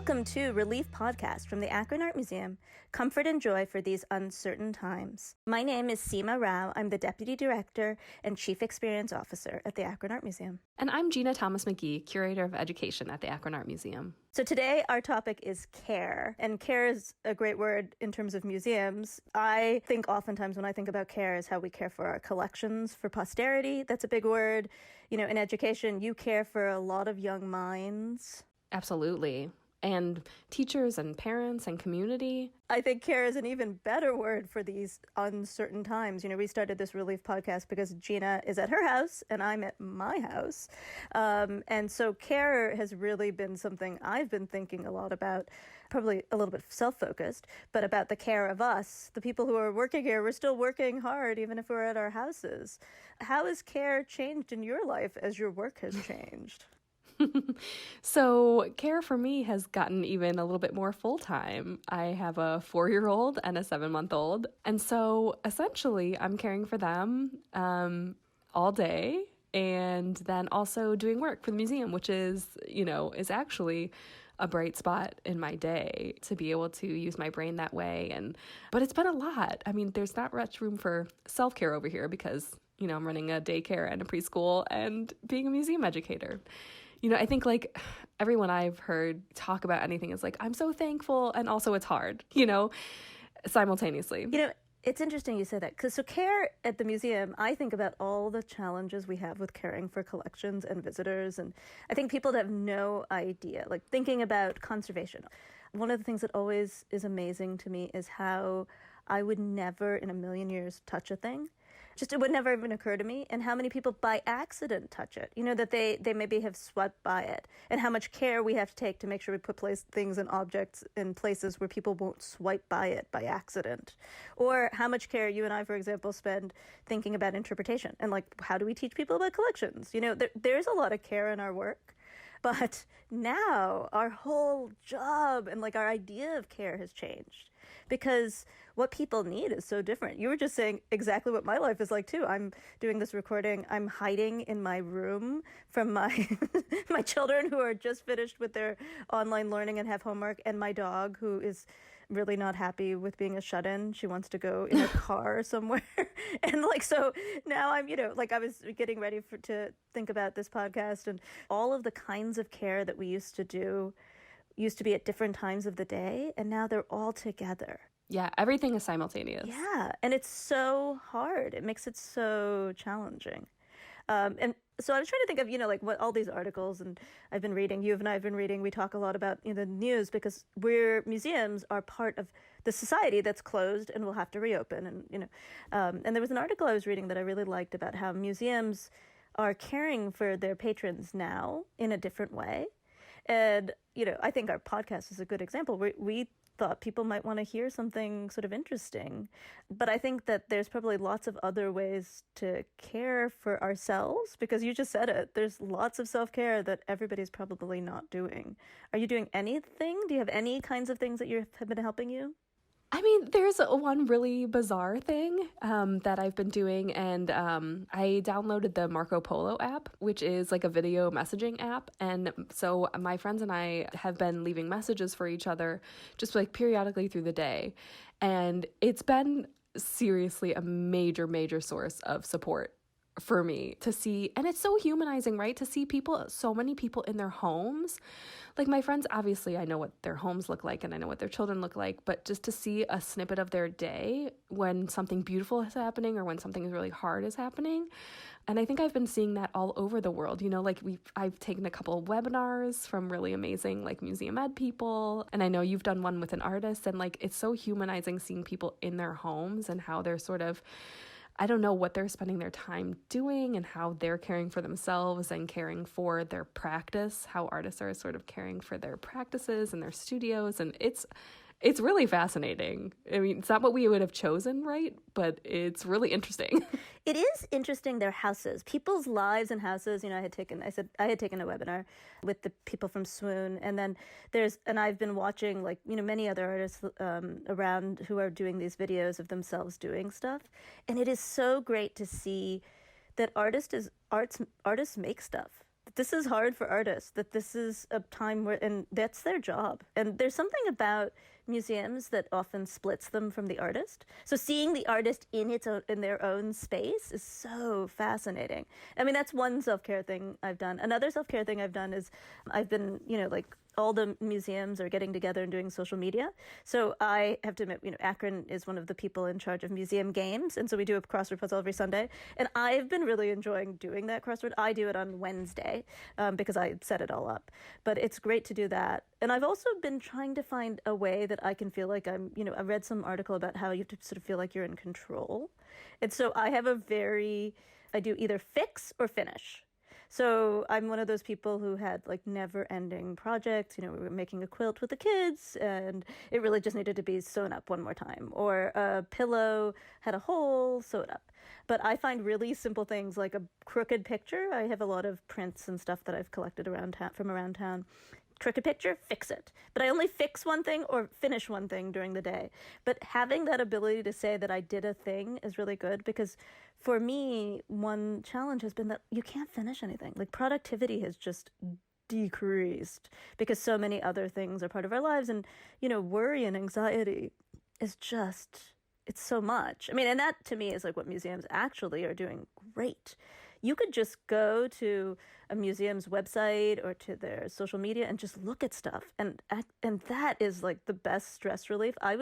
Welcome to Relief Podcast from the Akron Art Museum, Comfort and Joy for These Uncertain Times. My name is Seema Rao. I'm the Deputy Director and Chief Experience Officer at the Akron Art Museum. And I'm Gina Thomas-McGee, Curator of Education at the Akron Art Museum. So today our topic is care, and care is a great word in terms of museums. I think oftentimes when I think about care is how we care for our collections for posterity. That's a big word. You know, in education, you care for a lot of young minds. Absolutely. And teachers and parents and community. I think care is an even better word for these uncertain times. You know, we started this Relief podcast because Gina is at her house and I'm at my house. And so care has really been something I've been thinking a lot about, probably a little bit self-focused, but about the care of us, the people who are working here. We're still working hard, even if we're at our houses. How has care changed in your life as your work has changed? So care for me has gotten even a little bit more full-time. I have a 4-year-old and a 7-month-old. And so essentially I'm caring for them all day and then also doing work for the museum, which is actually a bright spot in my day to be able to use my brain that way. But it's been a lot. I mean, there's not much room for self-care over here because, I'm running a daycare and a preschool and being a museum educator. I think like everyone I've heard talk about anything is like, I'm so thankful. And also it's hard, simultaneously. It's interesting you say that because so care at the museum, I think about all the challenges we have with caring for collections and visitors. And I think people have no idea, like thinking about conservation. One of the things that always is amazing to me is how I would never in a million years touch a thing. It would never even occur to me, and how many people by accident touch it, that they maybe have swept by it, and how much care we have to take to make sure we put things and objects in places where people won't swipe by it by accident. Or how much care you and I, for example, spend thinking about interpretation, and like, how do we teach people about collections? There's a lot of care in our work. But now our whole job and like our idea of care has changed because what people need is so different. You were just saying exactly what my life is like too. I'm doing this recording. I'm hiding in my room from my my children who are just finished with their online learning and have homework, and my dog who is really not happy with being a shut-in. She wants to go in a car somewhere. And like, so now I'm, I was getting ready to think about this podcast, and all of the kinds of care that we used to do used to be at different times of the day. And now they're all together. Yeah. Everything is simultaneous. Yeah. And it's so hard. It makes it so challenging. And so I was trying to think of, like what all these articles and I've been reading, you and I have been reading, we talk a lot about the news because museums are part of the society that's closed and will have to reopen. And, and there was an article I was reading that I really liked about how museums are caring for their patrons now in a different way. And, I think our podcast is a good example. We thought people might want to hear something sort of interesting. But I think that there's probably lots of other ways to care for ourselves because you just said it. There's lots of self-care that everybody's probably not doing. Are you doing anything? Do you have any kinds of things that have been helping you? I mean, there's one really bizarre thing that I've been doing, and I downloaded the Marco Polo app, which is like a video messaging app. And so my friends and I have been leaving messages for each other just like periodically through the day. And it's been seriously a major, major source of support for me to see. And it's so humanizing, right? To see so many people in their homes. Like my friends, obviously I know what their homes look like and I know what their children look like, but just to see a snippet of their day when something beautiful is happening or when something really hard is happening. And I think I've been seeing that all over the world. I've taken a couple of webinars from really amazing like museum ed people. And I know you've done one with an artist, and like, it's so humanizing seeing people in their homes and how they're sort of, I don't know what they're spending their time doing and how they're caring for themselves and caring for their practice, how artists are sort of caring for their practices and their studios. And it's really fascinating. I mean, it's not what we would have chosen, right? But it's really interesting. It is interesting, their houses, people's lives and houses. I had taken a webinar with the people from Swoon, and then I've been watching like, many other artists around who are doing these videos of themselves doing stuff. And it is so great to see that artists make stuff. this is hard for artists, that this is a time where, and that's their job. And there's something about museums that often splits them from the artist. So seeing the artist in their own space is so fascinating. I mean, that's one self-care thing I've done. Another self-care thing I've done is I've been, like all the museums are getting together and doing social media. So I have to admit, Akron is one of the people in charge of museum games. And so we do a crossword puzzle every Sunday. And I've been really enjoying doing that crossword. I do it on Wednesday because I set it all up. But it's great to do that. And I've also been trying to find a way that I can feel like I read some article about how you have to sort of feel like you're in control. And so I do either fix or finish. So I'm one of those people who had like never-ending projects. We were making a quilt with the kids, and it really just needed to be sewn up one more time. Or a pillow had a hole, sew it up. But I find really simple things like a crooked picture. I have a lot of prints and stuff that I've collected from around town. Crooked picture, fix it. But I only fix one thing or finish one thing during the day. But having that ability to say that I did a thing is really good, because for me, one challenge has been that you can't finish anything. Like productivity has just decreased because so many other things are part of our lives. And, worry and anxiety is just, it's so much. I mean, and that to me is like what museums actually are doing great. You could just go to a museum's website or to their social media and just look at stuff. And that is like the best stress relief. I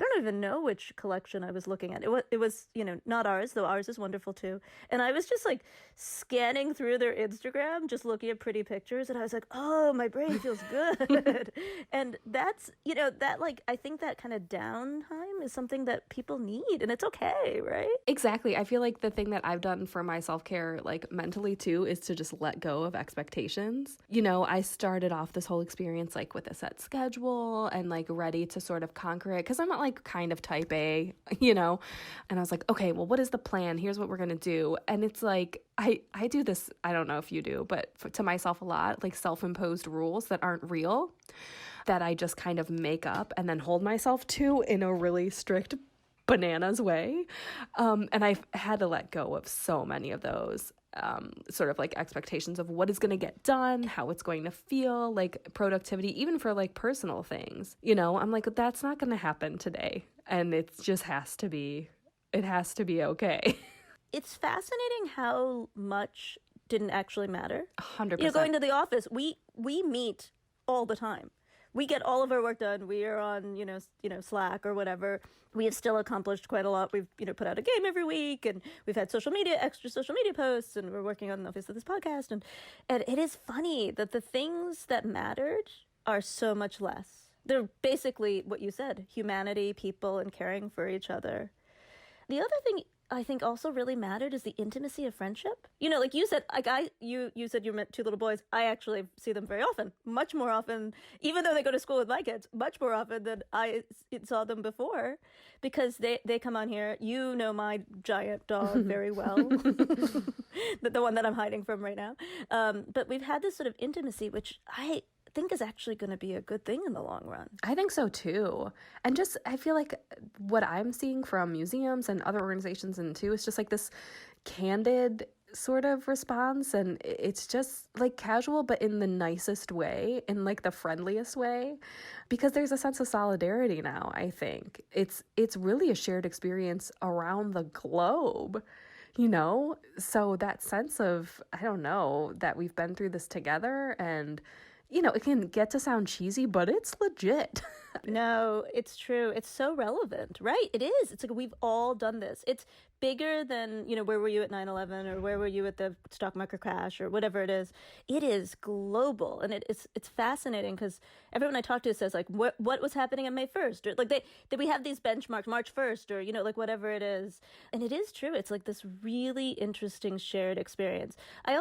don't even know which collection I was looking at. It was not ours, though ours is wonderful too. And I was just like scanning through their Instagram, just looking at pretty pictures. And I was like, oh, my brain feels good. And that's, I think that kind of downtime is something that people need, and it's okay, right? Exactly. I feel like the thing that I've done for my self-care, like mentally too, is to just let go of expectations. I started off this whole experience like with a set schedule and like ready to sort of conquer it, because I'm not like kind of type A, and I was like, okay, well, what is the plan? Here's what we're going to do. And it's like, I do this, I don't know if you do, but to myself a lot, like self-imposed rules that aren't real, that I just kind of make up and then hold myself to in a really strict bananas way. And I've had to let go of so many of those sort of like expectations of what is going to get done, how it's going to feel, like productivity, even for like personal things. I'm like, that's not going to happen today. And it just has to be okay. It's fascinating how much didn't actually matter. 100%. Going to the office, we meet all the time. We get all of our work done. We are on, Slack or whatever. We have still accomplished quite a lot. We've, put out a game every week, and we've had extra social media posts, and we're working on the office of this podcast. And it is funny that the things that mattered are so much less. They're basically what you said, humanity, people, and caring for each other. The other thing I think also really mattered is the intimacy of friendship. Like you said, you said you met two little boys. I actually see them very often, much more often, even though they go to school with my kids, much more often than I saw them before, because they come on here. My giant dog very well, the one that I'm hiding from right now. But we've had this sort of intimacy, which I think is actually going to be a good thing in the long run. I think so too. And just, I feel like what I'm seeing from museums and other organizations and too is just like this candid sort of response, and it's just like casual, but in the nicest way, in like the friendliest way, because there's a sense of solidarity now. I think it's really a shared experience around the globe. So that sense of, I don't know, that we've been through this together, and it can get to sound cheesy, but it's legit. No, it's true. It's so relevant, right? It is. It's like we've all done this. It's bigger than, where were you at 9/11 or where were you at the stock market crash or whatever it is. It is global, and it's fascinating because everyone I talk to says like, what was happening on May 1st? Or like did we have these benchmarks March 1st or, like whatever it is. And it is true. It's like this really interesting shared experience. I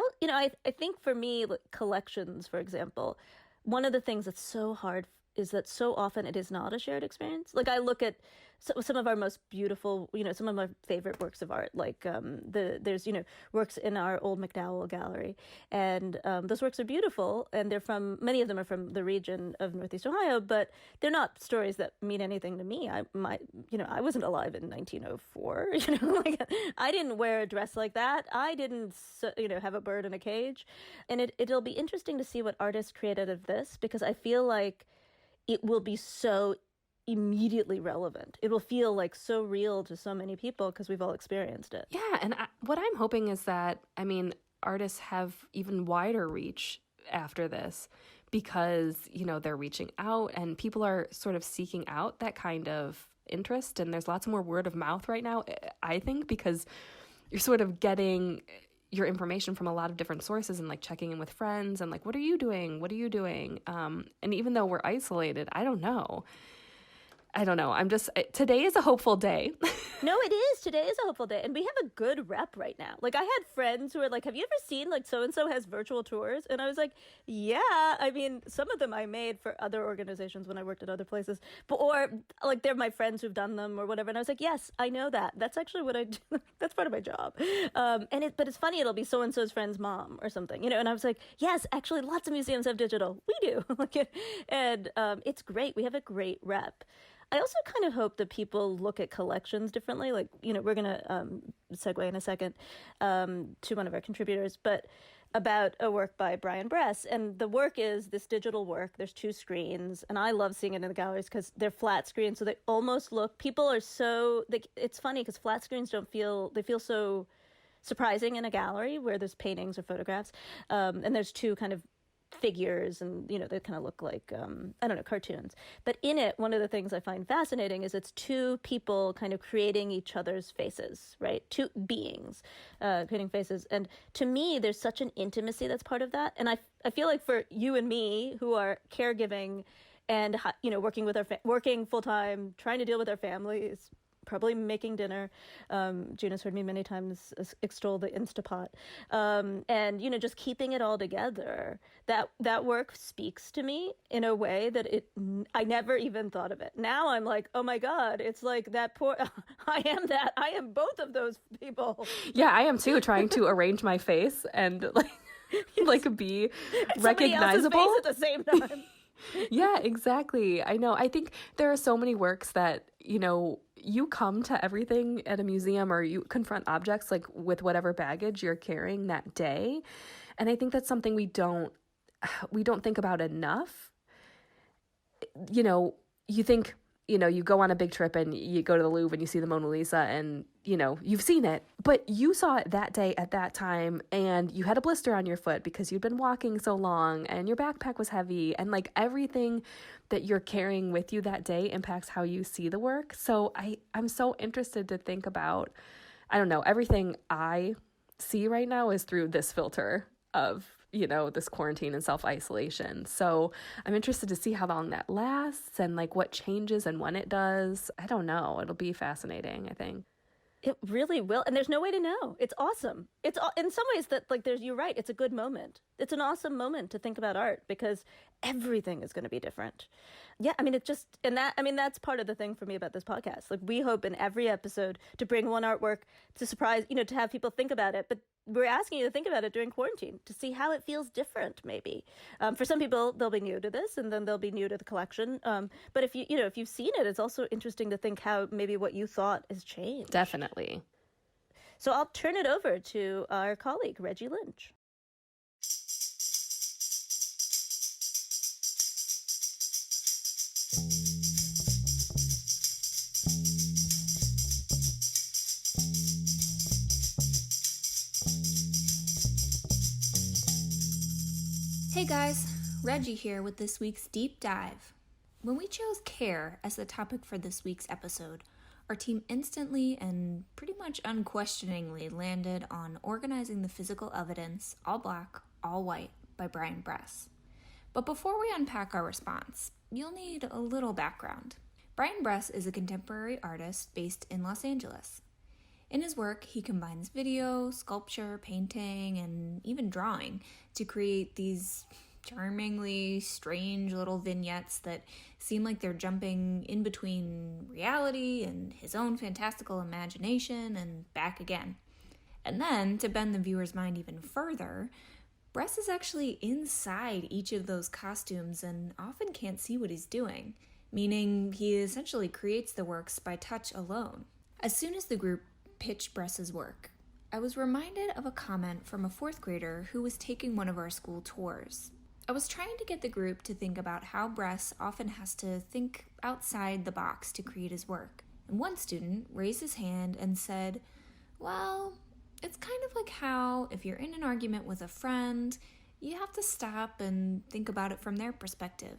think for me, like collections, for example, one of the things that's so hard is that so often it is not a shared experience. Like I look at some of our most beautiful, some of my favorite works of art, like there's, works in our old McDowell gallery. And those works are beautiful. And many of them are from the region of Northeast Ohio, but they're not stories that mean anything to me. I wasn't alive in 1904, like I didn't wear a dress like that. I didn't, have a bird in a cage. And it'll be interesting to see what artists create out of this, because I feel like it will be so immediately relevant. It will feel like so real to so many people because we've all experienced it. Yeah, and what I'm hoping is that, artists have even wider reach after this because, they're reaching out and people are sort of seeking out that kind of interest. And there's lots more word of mouth right now, I think, because you're sort of getting your information from a lot of different sources and like checking in with friends and like, what are you doing? What are you doing? And even though we're isolated, I don't know. Today is a hopeful day. No, it is. Today is a hopeful day. And we have a good rep right now. Like, I had friends who were like, have you ever seen, like, so-and-so has virtual tours? And I was like, yeah. I mean, some of them I made for other organizations when I worked at other places. Or, like, they're my friends who've done them or whatever. And I was like, yes, I know that. That's actually what I do. That's part of my job. But it's funny. It'll be so-and-so's friend's mom or something, And I was like, yes, actually, lots of museums have digital. We do. And it's great. We have a great rep. I also kind of hope that people look at collections differently. Like, we're going to segue in a second to one of our contributors, but about a work by Brian Bress. And the work is this digital work. There's 2 screens. And I love seeing it in the galleries because they're flat screens. So they almost look, people are so, it's funny because flat screens they feel so surprising in a gallery where there's paintings or photographs. And there's 2 kind of figures and they kind of look like cartoons, but in it, one of the things I find fascinating is it's 2 people kind of creating each other's faces, right? 2 beings creating faces, and to me there's such an intimacy that's part of that. And I feel like for you and me who are caregiving and working full-time, trying to deal with our families, probably making dinner. Gina's heard me many times extol the Instapot. And, just keeping it all together. That work speaks to me in a way that I never even thought of it. Now I'm like, oh my God, it's like that poor, I am both of those people. Yeah, I am too, trying to arrange my face and like be recognizable. Face at the same time. Yeah, exactly. I know. I think there are so many works that, you come to everything at a museum or you confront objects like with whatever baggage you're carrying that day. And I think that's something we don't think about enough. You think, you go on a big trip and you go to the Louvre and you see the Mona Lisa and, you've seen it, but you saw it that day at that time and you had a blister on your foot because you'd been walking so long and your backpack was heavy and like everything that you're carrying with you that day impacts how you see the work. So I'm so interested to think about, I don't know, everything I see right now is through this filter of this quarantine and self-isolation. So I'm interested to see how long that lasts and like what changes and when it does. I don't know. It'll be fascinating, I think. It really will. And there's no way to know. It's awesome. It's in some ways that you're right. It's a good moment. It's an awesome moment to think about art because everything is going to be different. Yeah. That's part of the thing for me about this podcast. Like we hope in every episode to bring one artwork to surprise, to have people think about it, but we're asking you to think about it during quarantine to see how it feels different, maybe. For some people, they'll be new to this and then they'll be new to the collection. But if you've seen it, it's also interesting to think how maybe what you thought has changed. Definitely. So I'll turn it over to our colleague, Reggie Lynch. Hey guys, Reggie here with this week's Deep Dive. When we chose care as the topic for this week's episode, our team instantly and pretty much unquestioningly landed on Organizing the Physical Evidence, All Black, All White by Brian Bress. But before we unpack our response, you'll need a little background. Brian Bress is a contemporary artist based in Los Angeles. In his work, he combines video, sculpture, painting, and even drawing to create these charmingly strange little vignettes that seem like they're jumping in between reality and his own fantastical imagination and back again. And then, to bend the viewer's mind even further, Bress is actually inside each of those costumes and often can't see what he's doing, meaning he essentially creates the works by touch alone. As soon as the group pitched Bress's work, I was reminded of a comment from a 4th grader who was taking one of our school tours. I was trying to get the group to think about how Bress often has to think outside the box to create his work. And one student raised his hand and said, well, it's kind of like how if you're in an argument with a friend, you have to stop and think about it from their perspective.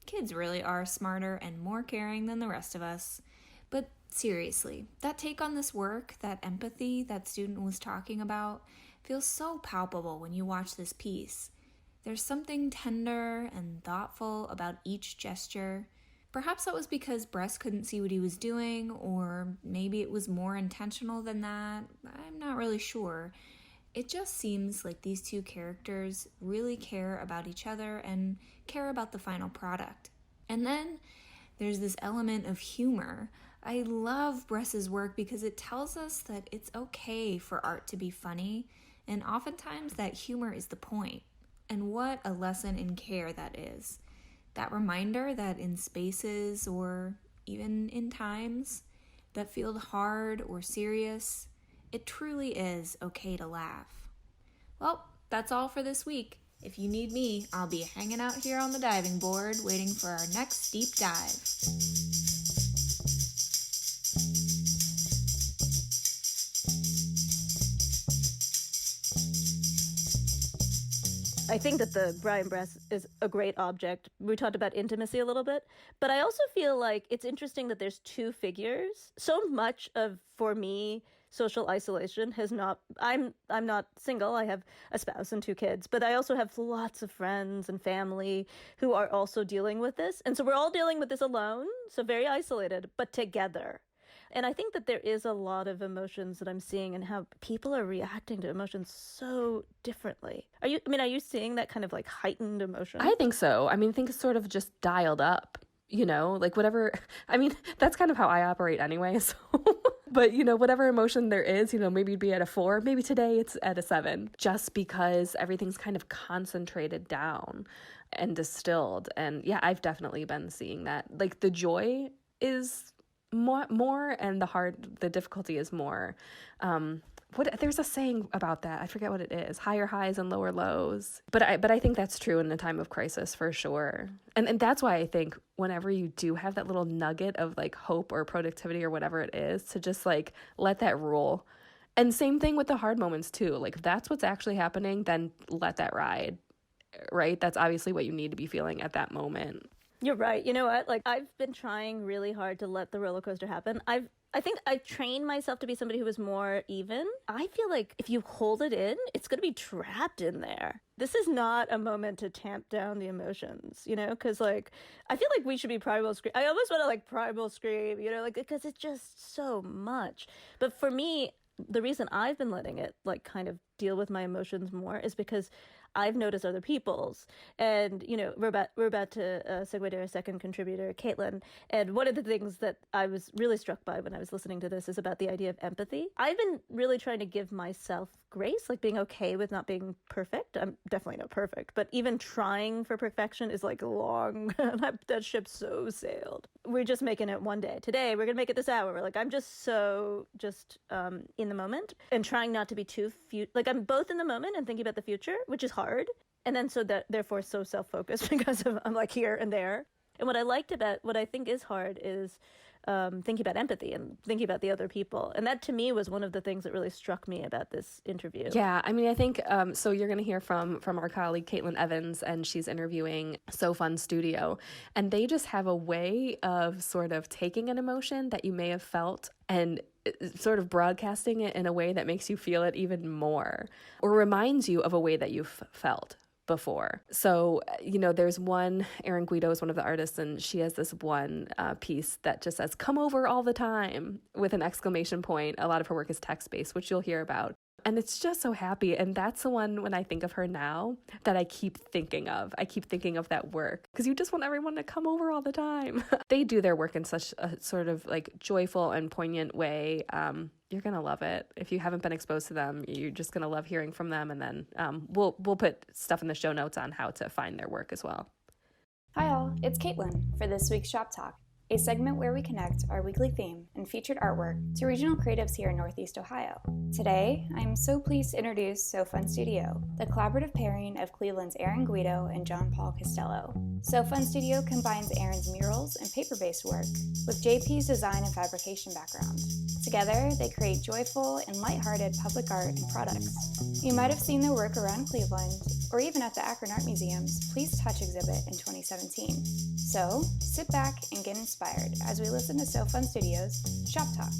Kids really are smarter and more caring than the rest of us. But seriously, that take on this work, that empathy that student was talking about, feels so palpable when you watch this piece. There's something tender and thoughtful about each gesture. Perhaps that was because Bress couldn't see what he was doing, or maybe it was more intentional than that. I'm not really sure. It just seems like these two characters really care about each other and care about the final product. And then there's this element of humor. I love Bress's work because it tells us that it's okay for art to be funny, and oftentimes that humor is the point. And what a lesson in care that is. That reminder that in spaces or even in times that feel hard or serious, it truly is okay to laugh. Well, that's all for this week. If you need me, I'll be hanging out here on the diving board waiting for our next deep dive. I think that the Brian Bress is a great object. We talked about intimacy a little bit, but I also feel like it's interesting that there's two figures. So much of, for me, social isolation has not, I'm not single. I have a spouse and 2 kids, but I also have lots of friends and family who are also dealing with this. And so we're all dealing with this alone, so very isolated, but together. And I think that there is a lot of emotions that I'm seeing and how people are reacting to emotions so differently. Are you seeing that kind of like heightened emotion? I think so. I think it's sort of just dialed up, like whatever. That's kind of how I operate anyway. So, but whatever emotion there is, maybe it'd be at a 4, maybe today it's at a 7, just because everything's kind of concentrated down and distilled. And yeah, I've definitely been seeing that. Like the joy is more and the difficulty is more. There's a saying about that. I forget what it is. Higher highs and lower lows. But I think that's true in a time of crisis for sure. And that's why I think whenever you do have that little nugget of like hope or productivity or whatever it is, to just like let that rule. And same thing with the hard moments too. Like if that's what's actually happening, then let that ride. Right? That's obviously what you need to be feeling at that moment. You're right. You know what? Like I've been trying really hard to let the roller coaster happen. I think I've trained myself to be somebody who is more even. I feel like if you hold it in, it's going to be trapped in there. This is not a moment to tamp down the emotions, because like I feel like we should be primal scream. I almost want to like primal scream, like because it's just so much. But for me, the reason I've been letting it like kind of deal with my emotions more is because I've noticed other people's, and we're about to segue to our second contributor, Caitlin. And one of the things that I was really struck by when I was listening to this is about the idea of empathy. I've been really trying to give myself grace, like being okay with not being perfect. I'm definitely not perfect, but even trying for perfection is like long. That ship so sailed. We're just making it one day. Today we're gonna make it this hour. We're like I'm just in the moment and trying not to be too like I'm both in the moment and thinking about the future, which is hard. And then so that therefore so self-focused because I'm like here and there. And what I think is hard is thinking about empathy and thinking about the other people. And that to me was one of the things that really struck me about this interview. Yeah, I think, so you're going to hear from our colleague, Caitlin Evans, and she's interviewing So Fun Studio. And they just have a way of sort of taking an emotion that you may have felt and sort of broadcasting it in a way that makes you feel it even more or reminds you of a way that you've felt before. So, there's one, Erin Guido is one of the artists, and she has this one piece that just says, come over all the time with an exclamation point. A lot of her work is text-based, which you'll hear about. And it's just so happy. And that's the one, when I think of her now, that I keep thinking of. I keep thinking of that work because you just want everyone to come over all the time. They do their work in such a sort of like joyful and poignant way. You're going to love it. If you haven't been exposed to them, you're just going to love hearing from them. And then we'll put stuff in the show notes on how to find their work as well. Hi all, it's Caitlin for this week's Shop Talk, a segment where we connect our weekly theme and featured artwork to regional creatives here in Northeast Ohio. Today, I'm so pleased to introduce So Fun Studio, the collaborative pairing of Cleveland's Erin Guido and John Paul Costello. So Fun Studio combines Erin's murals and paper-based work with JP's design and fabrication background. Together, they create joyful and lighthearted public art and products. You might have seen their work around Cleveland, or even at the Akron Art Museum's Please Touch exhibit in 2017. So, sit back and get inspired as we listen to So Fun Studios' Shop Talk.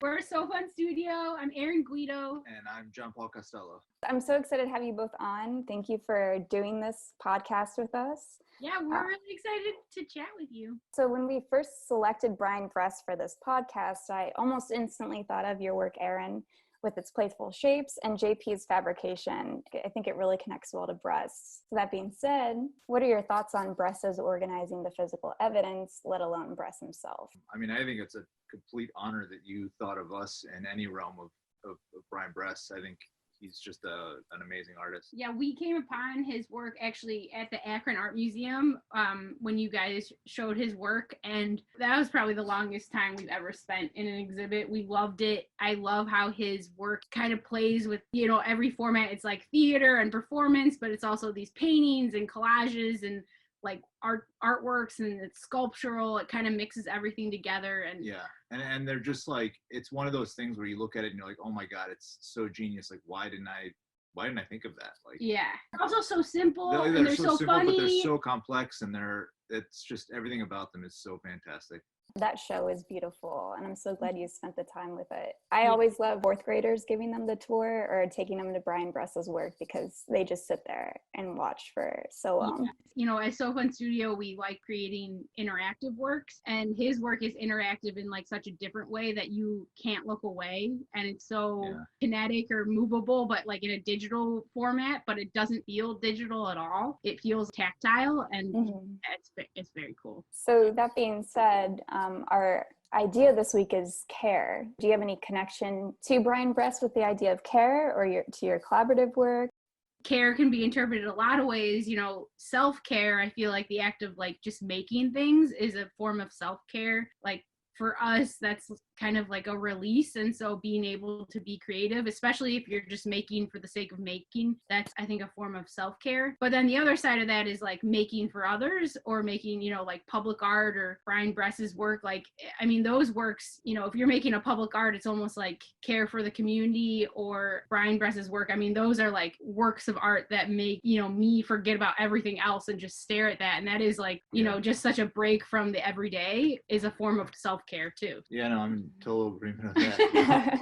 We're So Fun Studio. I'm Erin Guido. And I'm John Paul Costello. I'm so excited to have you both on. Thank you for doing this podcast with us. Yeah, we're really excited to chat with you. So when we first selected Brian Bress for this podcast, I almost instantly thought of your work, Erin, with its playful shapes and JP's fabrication. I think it really connects well to Bress. So that being said, what are your thoughts on Bress's organizing the physical evidence, let alone Bress himself? I mean, I think it's a complete honor that you thought of us in any realm of Brian Bress. I think he's just an amazing artist. Yeah, we came upon his work actually at the Akron Art Museum when you guys showed his work, and that was probably the longest time we've ever spent in an exhibit. We loved it. I love how his work kind of plays with, every format. It's like theater and performance, but it's also these paintings and collages and like artworks, and it's sculptural. It kind of mixes everything together. And yeah, and they're just like, it's one of those things where you look at it and you're like, oh my God, it's so genius. Like, why didn't I think of that? Like, yeah, also so simple, they're and they're so simple, funny, but they're so complex, and it's just everything about them is so fantastic. That show is beautiful, and I'm so glad you spent the time with it. I always love fourth graders giving them the tour or taking them to Brian Bress's work because they just sit there and watch for so long. Yeah. At So Fun Studio, we like creating interactive works, and his work is interactive in like such a different way that you can't look away, and it's so kinetic or movable, but like in a digital format, but it doesn't feel digital at all. It feels tactile, and it's very cool. So that being said, our idea this week is care. Do you have any connection to Brian Bress with the idea of care or to your collaborative work? Care can be interpreted a lot of ways. Self-care, I feel like the act of like just making things is a form of self-care. Like for us, that's kind of like a release. And so being able to be creative, especially if you're just making for the sake of making, that's, I think, a form of self-care. But then the other side of that is like making for others, or making, like public art or Brian Bress's work. Like, I mean, those works, if you're making a public art, it's almost like care for the community. Or Brian Bress's work, I mean, those are like works of art that make, me forget about everything else and just stare at that. And that is like, just such a break from the everyday is a form of self-care too. Yeah, no, I'm in total agreement with that.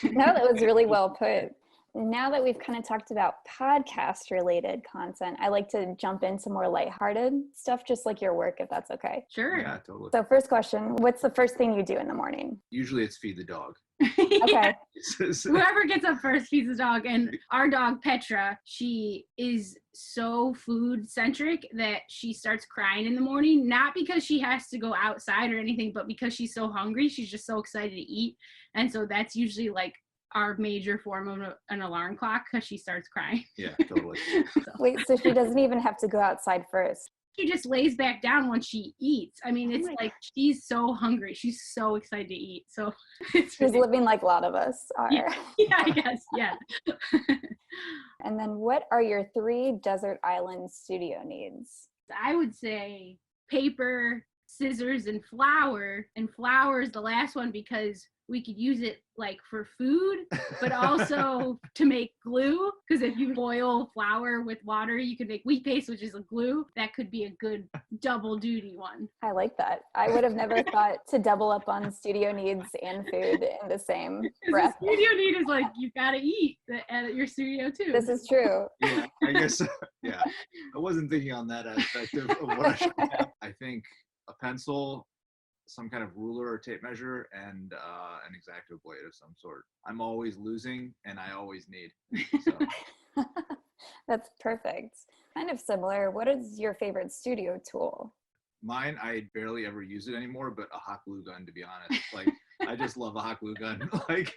No, that was really well put. Now that we've kind of talked about podcast related content, I like to jump into more lighthearted stuff, just like your work, if that's okay. Sure. Yeah, totally. So first question, what's the first thing you do in the morning? Usually it's feed the dog. Okay. Whoever gets up first feeds the dog. And our dog Petra, she is so food centric that she starts crying in the morning, not because she has to go outside or anything, but because she's so hungry. She's just so excited to eat. And so that's usually like our major form of an alarm clock, because she starts crying. Yeah, totally. Wait, so she doesn't even have to go outside first? She just lays back down once she eats. I mean, it's like she's so hungry. She's so excited to eat. So she's living like a lot of us are. Yeah, I guess. Yeah. And then what are your 3 desert island studio needs? I would say paper, scissors, and flour. And flour is the last one because we could use it like for food, but also to make glue. Because if you boil flour with water, you can make wheat paste, which is a glue. That could be a good double duty one. I like that. I would have never thought to double up on studio needs and food in the same breath. The studio need is like, you've got to eat at your studio too. This is true. Yeah, I guess, yeah. I wasn't thinking on that aspect of what I should have. I think a pencil, some kind of ruler or tape measure and an X-Acto blade of some sort. I'm always losing and I always need. So. That's perfect. Kind of similar. What is your favorite studio tool? Mine, I barely ever use it anymore, but a hot glue gun, to be honest. Like, I just love a hot glue gun. Like,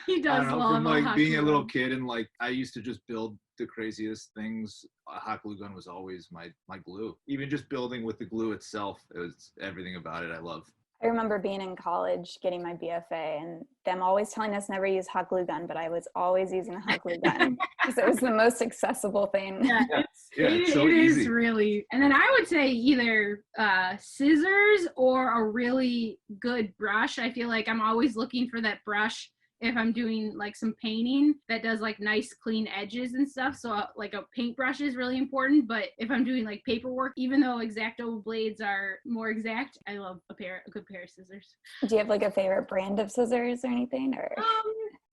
He does I don't know, love from like hot being glue a little gun. kid and like I used to just build the craziest things. A hot glue gun was always my glue. Even just building with the glue itself, it was everything about it I love. I remember being in college getting my BFA and them always telling us never use hot glue gun, but I was always using a hot glue gun because it was the most accessible thing. Yeah, it's so it easy. is really. And then I would say either scissors or a really good brush. I feel like I'm always looking for that brush if I'm doing like some painting that does like nice clean edges and stuff. So like a paintbrush is really important. But if I'm doing like paperwork, even though X-Acto blades are more exact, I love a good pair of scissors. Do you have like a favorite brand of scissors or anything? Or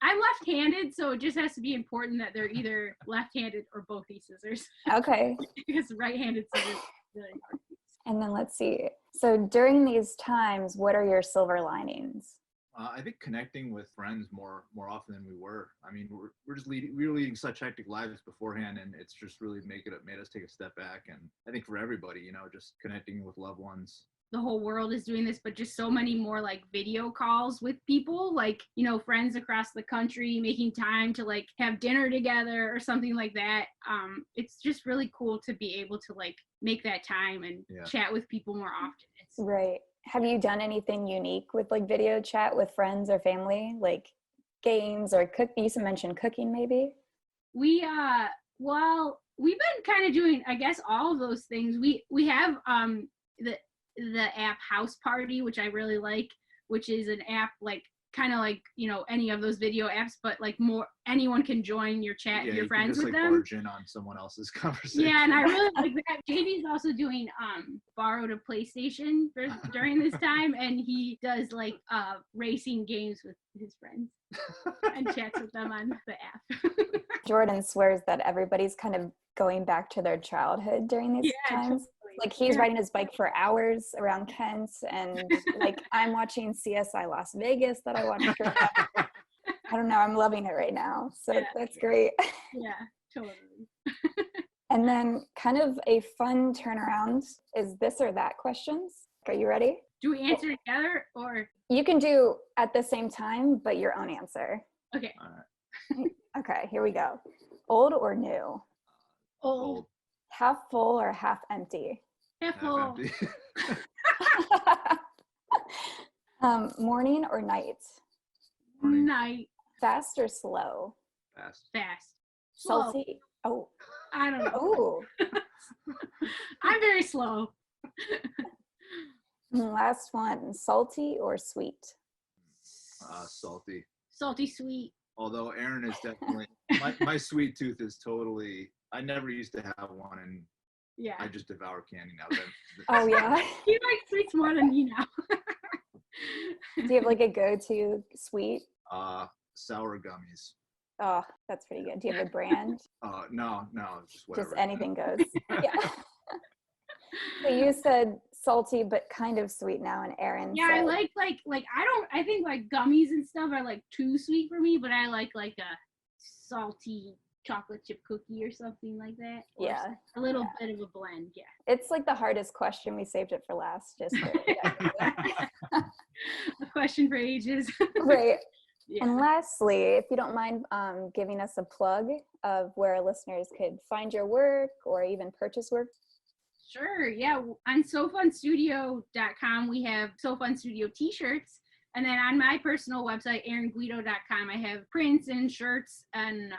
I'm left-handed, so it just has to be important that they're either left-handed or both these scissors. okay. Because right-handed scissors are really hard. And then let's see. So during these times, what are your silver linings? I think connecting with friends more often than we were. I mean, we were leading such hectic lives beforehand, and it's just really made us take a step back. And I think for everybody, you know, just connecting with loved ones. The whole world is doing this, but just so many more like video calls with people, like, you know, friends across the country, making time to like have dinner together or something like that. It's just really cool to be able to like make that time and chat with people more often. Right. Have you done anything unique with like video chat with friends or family, like games or you mentioned cooking maybe? We've been kind of doing, I guess, all of those things. We have the app House Party, which I really like, which is an app like kind of like, you know, any of those video apps, but like more anyone can join your chat, your friends with them. Barge in on someone else's conversation. Yeah, and I really like that. JB's also doing borrowed a PlayStation during this time, and he does like racing games with his friends and chats with them on the app. Jordan swears that everybody's kind of going back to their childhood during these times. Totally. Like he's riding his bike for hours around Kent, and like I'm watching CSI Las Vegas that I watched growing up. I don't know, I'm loving it right now. So that's great. Yeah, totally. And then kind of a fun turnaround is this or that questions. Are you ready? Do we answer together or? You can do at the same time, but your own answer. Okay. All right. Okay, here we go. Old or new? Old. Half full or half empty? Half full. Morning or night? Morning. Night. Fast or slow? Fast. Slow. Salty. Oh. I don't know. Oh. I'm very slow. Last one. Salty or sweet? Salty. Salty sweet. Although Erin is definitely my sweet tooth is totally. I never used to have one, and I just devour candy now. Oh yeah. You like sweets more than me now. Do you have like a go-to sweet? Sour gummies. Oh, that's pretty good. Do you have a brand? No, just whatever. Just anything goes. Yeah. So you said salty but kind of sweet now, and Erin Yeah, said, I like I think like gummies and stuff are like too sweet for me, but I like a salty chocolate chip cookie or something like that. Or a little bit of a blend. Yeah. It's like the hardest question. We saved it for last. Just for, a question for ages. Right. Yeah. And lastly, if you don't mind giving us a plug of where listeners could find your work or even purchase work. Sure. Yeah. On SoFunStudio.com, we have SoFun Studio t-shirts. And then on my personal website, ErinGuido.com, I have prints and shirts and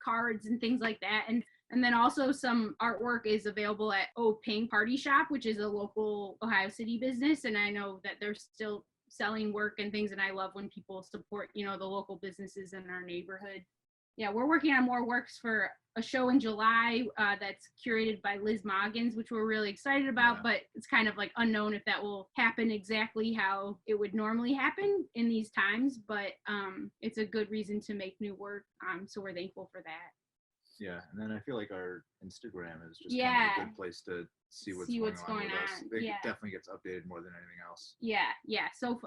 cards and things like that. And then also some artwork is available at Ping Party Shop, which is a local Ohio City business. And I know that they're still selling work and things. And I love when people support, you know, the local businesses in our neighborhood. Yeah, we're working on more works for a show in July that's curated by Liz Moggins, which we're really excited about, but it's kind of like unknown if that will happen exactly how it would normally happen in these times, but it's a good reason to make new work, so we're thankful for that. Yeah, and then I feel like our Instagram is just Yeah. kind of a good place to see what's going on with us. It Yeah. definitely gets updated more than anything else. Yeah. So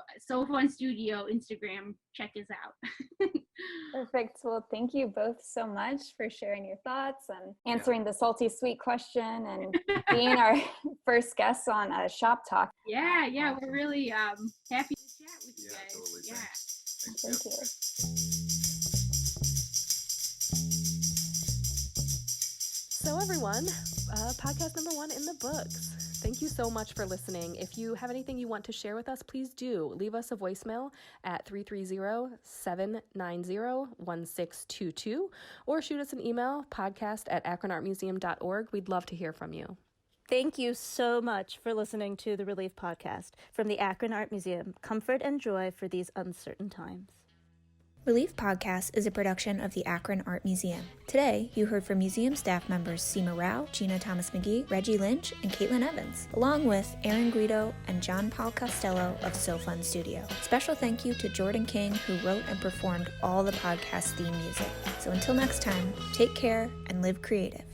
Fun Studio Instagram. Check us out. Perfect. Well, thank you both so much for sharing your thoughts and answering the salty sweet question and being our first guests on a Shop Talk. Yeah. Awesome. We're really happy to chat with you guys. Totally. Yeah. Thanks. Thank Jeff. you. So everyone, podcast number 1 in the books. Thank you so much for listening. If you have anything you want to share with us, please do. Leave us a voicemail at 330-790-1622 or shoot us an email, podcast@akronartmuseum.org. We'd love to hear from you. Thank you so much for listening to the Relief Podcast from the Akron Art Museum. Comfort and joy for these uncertain times. Relief Podcast is a production of the Akron Art Museum. Today, you heard from museum staff members Seema Rao, Gina Thomas-McGee, Reggie Lynch, and Caitlin Evans, along with Erin, Guido, and John Paul Costello of So Fun Studio. Special thank you to Jordan King, who wrote and performed all the podcast theme music. So until next time, take care and live creative.